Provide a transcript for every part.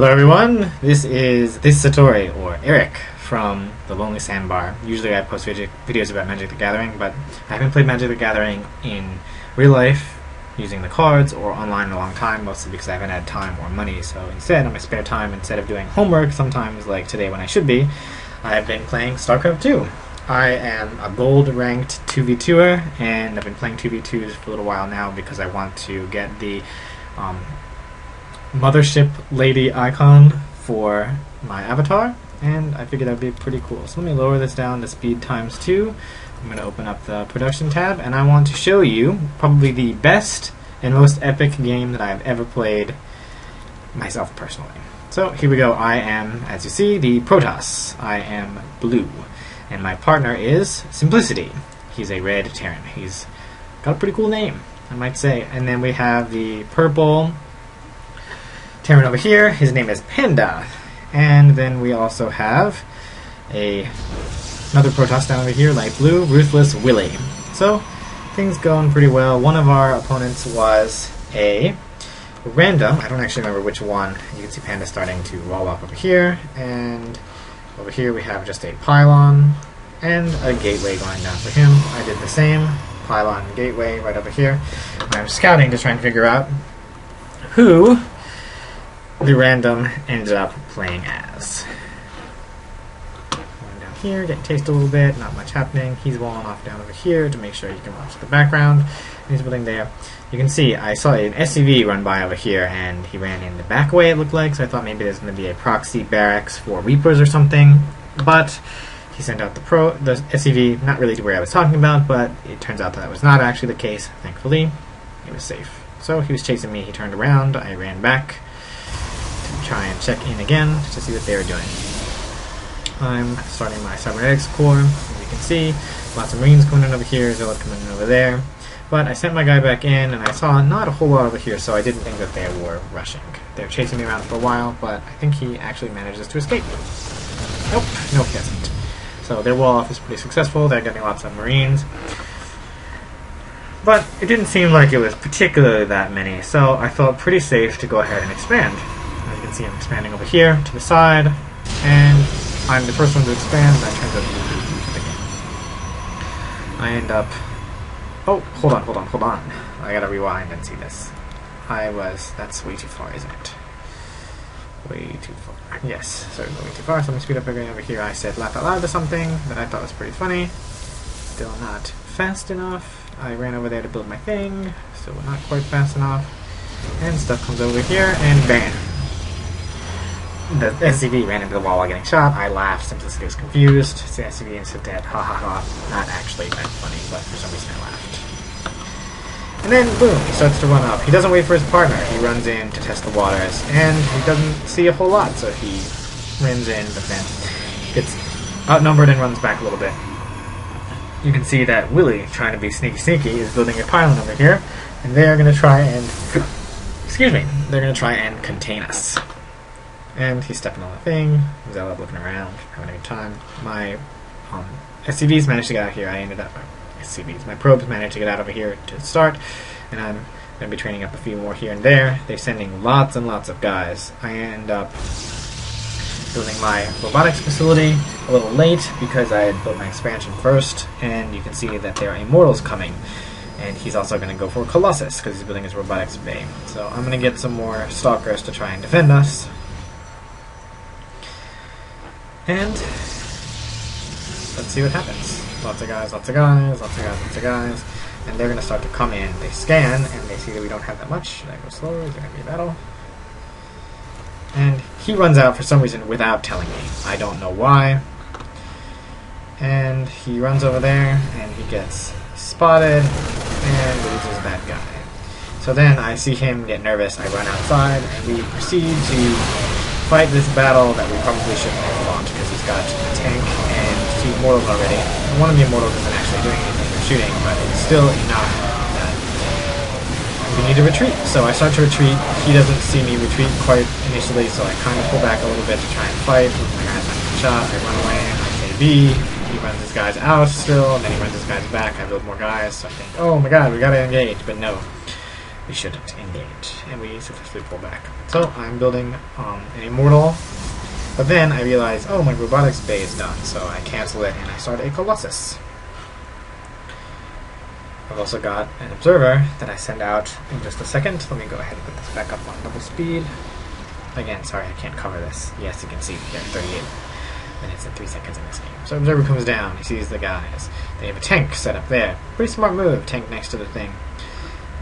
Hello everyone, this is Satori, or Eric, from the Lonely Sandbar. Usually I post videos about Magic the Gathering, but I haven't played Magic the Gathering in real life using the cards or online in a long time, mostly because I haven't had time or money. So instead, on my spare time, instead of doing homework, sometimes like today when I should be, I've been playing StarCraft 2. I am a gold ranked 2v2er, and I've been playing 2v2s for a little while now because I want to get the Mothership Lady icon for my avatar, and I figured that would be pretty cool. So let me lower this down to speed times 2. I'm going to open up the production tab, and I want to show you probably the best and most epic game that I've ever played myself personally. So here we go. I am, as you see, the Protoss. I am blue, and my partner is Simplicity. He's a red Terran. He's got a pretty cool name, I might say. And then we have the purple Terran over here. His name is Panda. And then we also have another Protoss down over here, light blue, Ruthless Willy. So things going pretty well. One of our opponents was a random, I don't actually remember which one. You can see Panda starting to roll up over here, and over here we have just a pylon and a gateway going down for him. I did the same, pylon and gateway right over here. I'm scouting to try and figure out who the random ended up playing as. Going down here, getting tasted a little bit, not much happening. He's walling off down over here to make sure you can watch the background. He's building there. You can see I saw an SCV run by over here, and he ran in the back way, it looked like, so I thought maybe there's going to be a proxy barracks for Reapers or something, but he sent out the SCV, not really to where I was talking about, but it turns out that was not actually the case. Thankfully, it was safe. So he was chasing me, he turned around, I ran back to try and check in again to see what they were doing. I'm starting my Cybernetics core, as you can see, lots of Marines coming in over here, Zilla coming in over there. But I sent my guy back in, and I saw not a whole lot over here, so I didn't think that they were rushing. They were chasing me around for a while, but I think he actually manages to escape. Nope, no he doesn't. So their wall off is pretty successful. They're getting lots of Marines. But it didn't seem like it was particularly that many, so I felt pretty safe to go ahead and expand. As you can see, I'm expanding over here to the side, and I'm the first one to expand, and that turns out to be the game. I end up... Oh, hold on. I gotta rewind and see this. That's way too far, isn't it? Way too far. Yes, sorry, way too far. So let me speed up again over here. I said laugh out loud to something that I thought was pretty funny. Still not fast enough. I ran over there to build my thing. Still not quite fast enough. And stuff comes over here, and bam! The SCV ran into the wall while getting shot. I laughed. Simplicity was confused. It's the SCV and said dead. Ha ha ha. Not actually that funny, but for some reason I laughed. And then, boom, he starts to run up. He doesn't wait for his partner. He runs in to test the waters, and he doesn't see a whole lot, so he runs in, but then gets outnumbered and runs back a little bit. You can see that Willy, trying to be sneaky, is building a pylon over here, and they are going to try and... excuse me. They're going to try and contain us. And he's stepping on the thing. He's out looking around, having a good time. My SCVs managed to get out here. I ended up... SCVs. My probes managed to get out over here to start, and I'm going to be training up a few more here and there. They're sending lots and lots of guys. I end up building my robotics facility a little late because I had built my expansion first, and you can see that there are Immortals coming. And he's also going to go for Colossus because he's building his robotics bay. So I'm going to get some more Stalkers to try and defend us. And let's see what happens. Lots of guys. And they're going to start to come in. They scan, and they see that we don't have that much. Should I go slower? Is there going to be a battle? And he runs out for some reason without telling me. I don't know why. And he runs over there, and he gets spotted, and loses that guy. So then I see him get nervous. I run outside, and we proceed to fight this battle that we probably shouldn't have fought, because he's got a tank and 2 Immortals already. One of the Immortals isn't actually doing anything for shooting, but it's still enough that we need to retreat. So I start to retreat. He doesn't see me retreat quite initially, so I kind of pull back a little bit to try and fight. My guy's not getting shot. I run away. I say B. He runs his guys out still, and then he runs his guys back. I build more guys, so I think, oh my god, we gotta engage, but no. we shouldn't engage, and we successfully pull back. So I'm building an Immortal, but then I realize, oh, my Robotics Bay is done, so I cancel it and I start a Colossus. I've also got an Observer that I send out in just a second. Let me go ahead and put this back up on double speed. Again, sorry, I can't cover this. Yes, you can see here, 38 minutes and 3 seconds in this game. So Observer comes down, he sees the guys. They have a tank set up there. Pretty smart move, tank next to the thing.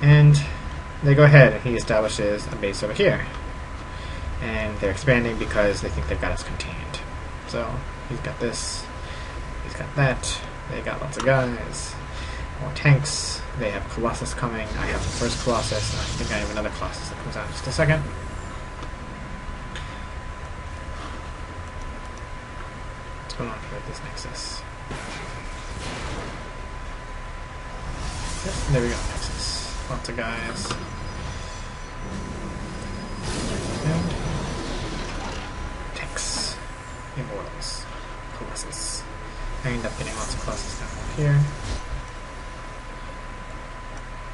And they go ahead and he establishes a base over here. And they're expanding because they think they've got us contained. So he's got this, he's got that, they got lots of guys, more tanks, they have Colossus coming, I have the first Colossus, and I think I have another Colossus that comes out in just a second. What's going on here with this Nexus? Yep, there we go, Nexus. Lots of guys. And tanks. Immortals. Colossus. I end up getting lots of Colossus down here.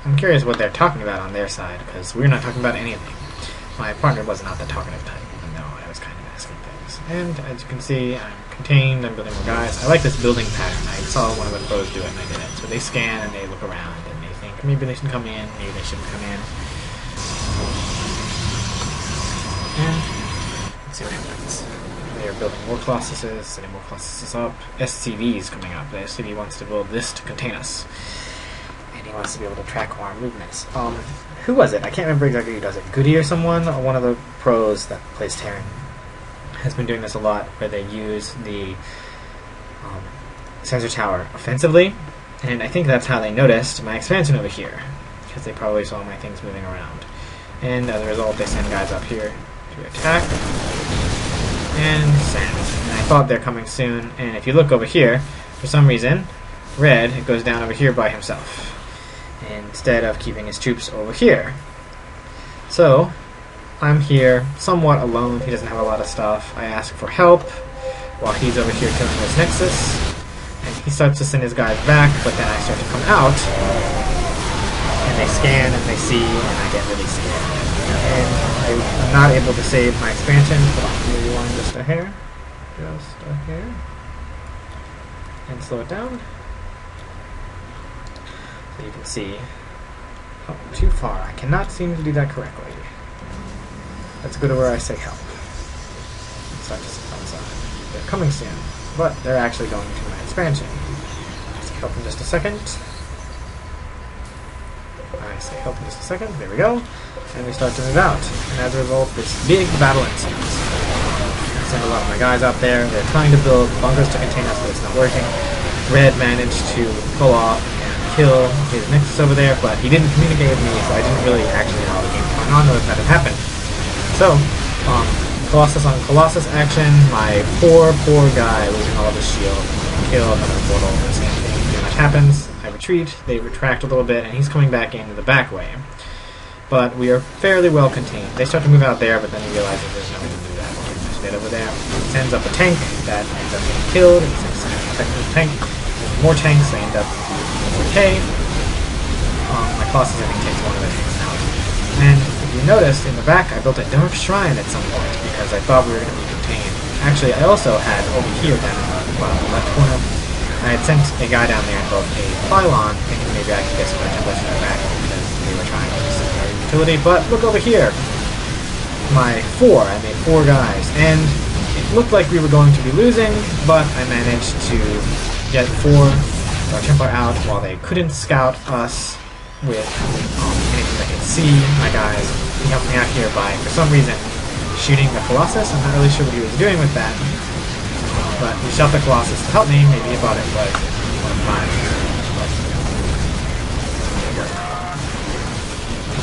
I'm curious what they're talking about on their side, because we're not talking about anything. My partner was not the talkative type, even though I was kind of asking things. And as you can see, I'm contained, I'm building more guys. I like this building pattern. I saw one of the pros do it and I did it. So they scan and they look around and they think maybe they should come in, maybe they shouldn't come in. And let's see what happens. They are building more Colossuses, setting more Colossuses up. SCV is coming up. The SCV wants to build this to contain us. And he wants to be able to track our movements. Who was it? I can't remember exactly who does it. Goody or someone? One of the pros that plays Terran has been doing this a lot, where they use the sensor tower offensively, and I think that's how they noticed my expansion over here, because they probably saw my things moving around. And as a result, they send guys up here to attack, and send. And I thought they're coming soon, and if you look over here, for some reason, Red goes down over here by himself, instead of keeping his troops over here. So I'm here somewhat alone. He doesn't have a lot of stuff. I ask for help while he's over here killing this Nexus, and he starts to send his guys back, but then I start to come out and they scan and they see, and I get really scared, and I'm not able to save my expansion. Hold on, rewind just a hair, and slow it down. So you can see, oh, too far. I cannot seem to do that correctly. Let's go to where I say help. Start to sit outside. They're coming soon, but they're actually going to my expansion. I say help in just a second. I say help in just a second. There we go. And we start to move out. And as a result, this big battle ensues. I send a lot of my guys out there. They're trying to build bunkers to contain us, but it's not working. Red managed to pull off and kill his Nexus over there, but he didn't communicate with me, so I didn't really actually know how the game was going on, or if that had happened. So, Colossus on Colossus action, my poor guy losing all of his shield, kill another Immortal, the same thing pretty much happens. I retreat, they retract a little bit, and he's coming back into the back way. But we are fairly well contained. They start to move out there, but then he realizes there's no way to do that. We're pretty much dead over there. He sends up a tank that ends up getting killed, and he sends a second tank. There's more tanks, they end up okay. My Colossus, I think, takes one of the tanks out. And if you noticed, in the back, I built a Dark Shrine at some point, because I thought we were going to be contained. Actually, I also had, over here, down in the bottom left corner, I had sent a guy down there and built a pylon, thinking maybe I could get some templates from the back, because they were trying to use their utility. But look over here! I made 4 guys, and it looked like we were going to be losing, but I managed to get 4 Dark Templar out while they couldn't scout us with anything they could see. My guys, he helped me out here by, for some reason, shooting the Colossus. I'm not really sure what he was doing with that, but he shot the Colossus to help me. Maybe he thought it was one of mine.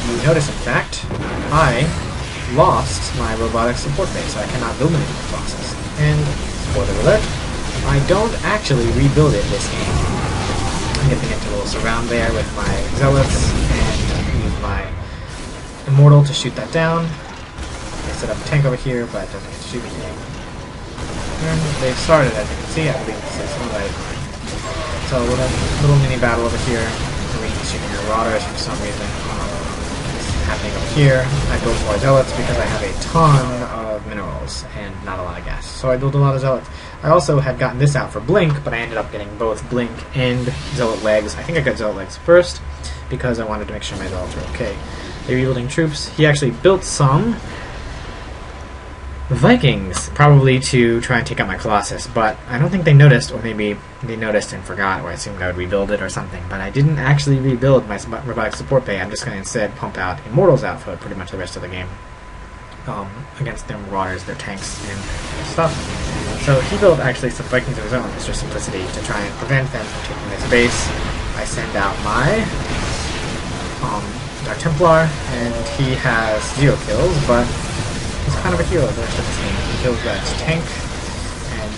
You notice, in fact, I lost my robotic support base, so I cannot build any more Colossus. And, spoiler alert, I don't actually rebuild it this game. I'm getting into a little surround there with my Zealots, and use my Immortal to shoot that down. I set up a tank over here, but it doesn't get to shoot anything. And they've started, as you can see. I believe this is right. So with a little mini battle over here, Marines shooting Marauders for some reason. happening over here. I build more zealots because I have a ton of minerals and not a lot of gas. So I build a lot of zealots. I also had gotten this out for Blink, but I ended up getting both Blink and Zealot legs. I think I got Zealot legs first because I wanted to make sure my zealots were okay. They're rebuilding troops. He actually built some Vikings, probably to try and take out my Colossus, but I don't think they noticed, or maybe they noticed and forgot, or I assumed I would rebuild it or something, but I didn't actually rebuild my robotic support bay. I'm just going to instead pump out Immortals out for pretty much the rest of the game against their Marauders, their tanks, and stuff. So he built actually some Vikings of his own, just for simplicity, to try and prevent them from taking this base. I send out my Dark Templar, and he has 0 kills, but he's kind of a hero the rest of this game. He kills that tank, and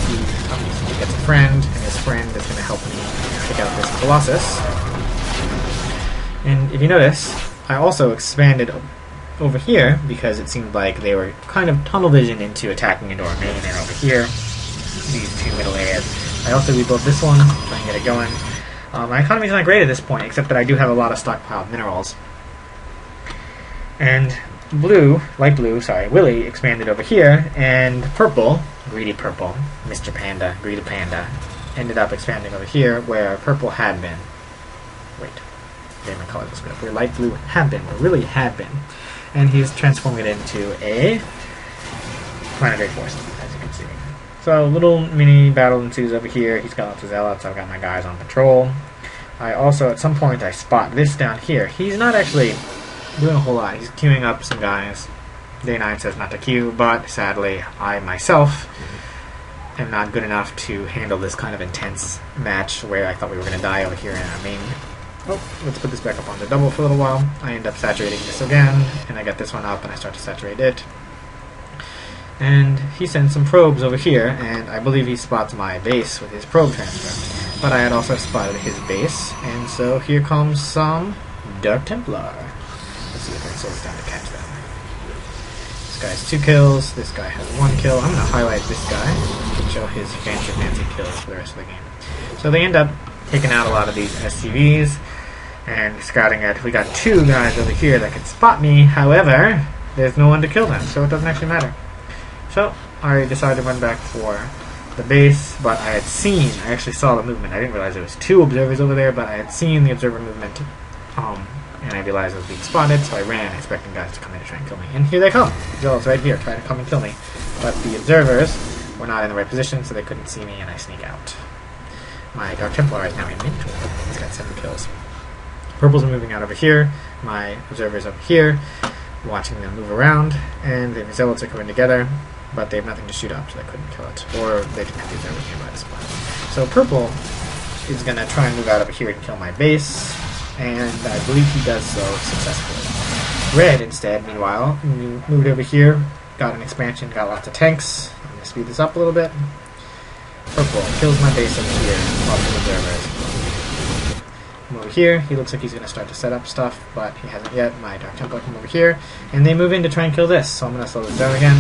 he obviously gets a friend, and his friend is going to help me take out this Colossus. And if you notice, I also expanded over here because it seemed like they were kind of tunnel vision into attacking into our main, and over here, these two middle areas. I also rebuilt this one, try and get it going. My economy is not great at this point, except that I do have a lot of stockpiled minerals. And light blue, Willy expanded over here, and purple, greedy purple, Mr. Panda, greedy panda, ended up expanding over here where purple had been. Wait, okay, my color was good. Where light blue had been, or really had been. And he's transforming it into a planetary force, as you can see. So, little mini battle ensues over here. He's got lots of zealots. I've got my guys on patrol. I also, at some point, I spot this down here. He's not actually doing a whole lot. He's queuing up some guys. Day 9 says not to queue, but sadly, I myself am not good enough to handle this kind of intense match where I thought we were going to die over here in our main. Oh, let's put this back up on the double for a little while. I end up saturating this again, and I get this one up, and I start to saturate it. And he sends some probes over here, and I believe he spots my base with his probe transfer. But I had also spotted his base, and so here comes some Dark Templar. Let's see if I can slow this down to catch them. This guy has 2 kills, this guy has 1 kill. I'm going to highlight this guy to show his fancy kills for the rest of the game. So they end up taking out a lot of these SCVs and scouting it. We got 2 guys over here that can spot me, however, there's no one to kill them, so it doesn't actually matter. So I decided to run back for the base, but I actually saw the movement. I didn't realize there was 2 observers over there, but I had seen the observer movement, and I realized I was being spotted, so I ran, expecting guys to come in and try and kill me. And here they come. Zealots right here, trying to come and kill me. But the observers were not in the right position, so they couldn't see me, and I sneak out. My Dark Templar is now a mentor. He's got 7 kills. Purples are moving out over here. My observers over here, watching them move around, and the zealots are coming together, but they have nothing to shoot up, so they couldn't kill it. Or they didn't have the observers nearby to spot. So purple is going to try and move out over here and kill my base, and I believe he does so successfully. Red, instead, meanwhile, moved over here, got an expansion, got lots of tanks. I'm going to speed this up a little bit. Purple kills my base over here, lots of observers. Come over here, he looks like he's going to start to set up stuff, but he hasn't yet. My Dark Templar come over here, and they move in to try and kill this, so I'm going to slow this down again.